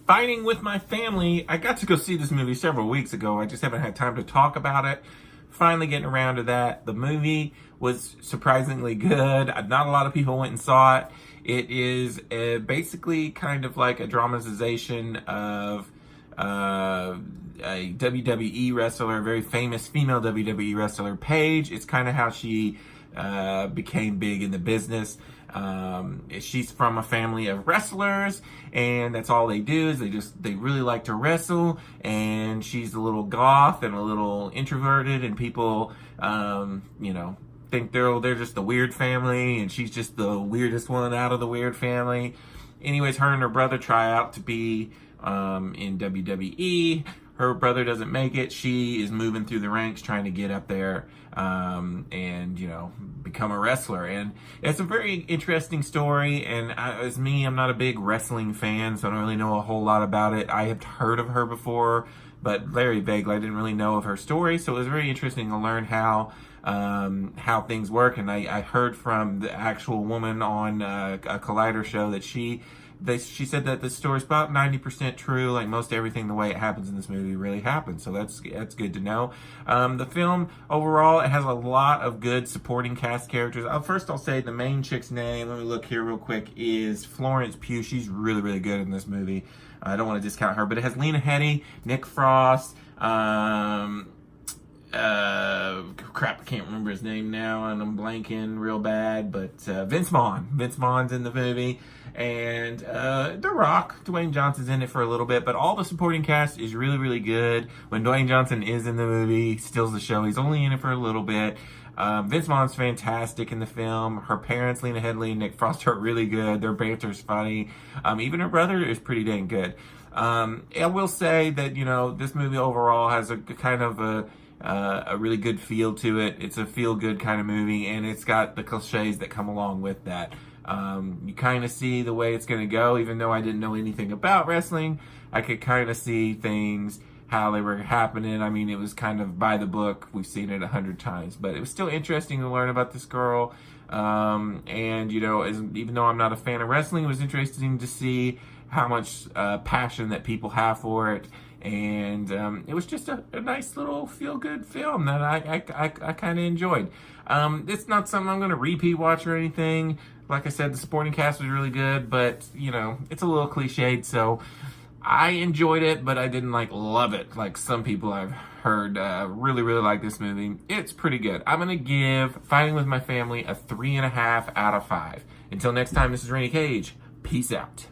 Fighting with My Family. I got to go see this movie several weeks ago. I just haven't had time to talk about it. Finally getting around to that. The movie was surprisingly good. Not a lot of people went and saw it. It is basically kind of like a dramatization of a WWE wrestler, a very famous female WWE wrestler, Paige. It's kind of how she became big in the business. She's from a family of wrestlers, and that's all they do is they really like to wrestle. And she's a little goth and a little introverted, and people, think they're just the weird family, and she's just the weirdest one out of the weird family. Anyways, her and her brother try out to be in WWE. Her brother doesn't make it. She is moving through the ranks trying to get up there and, become a wrestler. And it's a very interesting story. And as me, I'm not a big wrestling fan, so I don't really know a whole lot about it. I have heard of her before, but very vaguely. I didn't really know of her story. So it was very interesting to learn how things work. And I heard from the actual woman on a Collider show that she said that the story's about 90% true. Like most everything, the way it happens in this movie really happens. So that's good to know. The film overall, it has a lot of good supporting cast characters. First, I'll say the main chick's name. Let me look here real quick. Is Florence Pugh. She's really, really good in this movie. I don't want to discount her, but it has Lena Headey, Nick Frost. Crap, I can't remember his name now, and I'm blanking real bad, but Vince Vaughn. Vince Vaughn's in the movie, and The Rock, Dwayne Johnson's in it for a little bit, but all the supporting cast is really, really good. When Dwayne Johnson is in the movie, he steals the show. He's only in it for a little bit. Vince Vaughn's fantastic in the film. Her parents, Lena Headey and Nick Frost, are really good. Their banter's funny. Even her brother is pretty dang good. I will say that, this movie overall has a kind of a really good feel to it. It's a feel-good kind of movie, and it's got the cliches that come along with that. You kind of see the way it's going to go. Even though I didn't know anything about wrestling, I could kind of see things, how they were happening. I mean, it was kind of by the book. We've seen it 100 times, but it was still interesting to learn about this girl. And, even though I'm not a fan of wrestling, it was interesting to see how much passion that people have for it. And it was just a nice little feel-good film that I kind of enjoyed. It's not something I'm going to repeat watch or anything. Like I said, the supporting cast was really good, but, it's a little cliched, so I enjoyed it, but I didn't, love it. Like some people I've heard really, really like this movie. It's pretty good. I'm going to give Fighting with My Family a 3.5 out of 5. Until next time, this is Randy Cage. Peace out.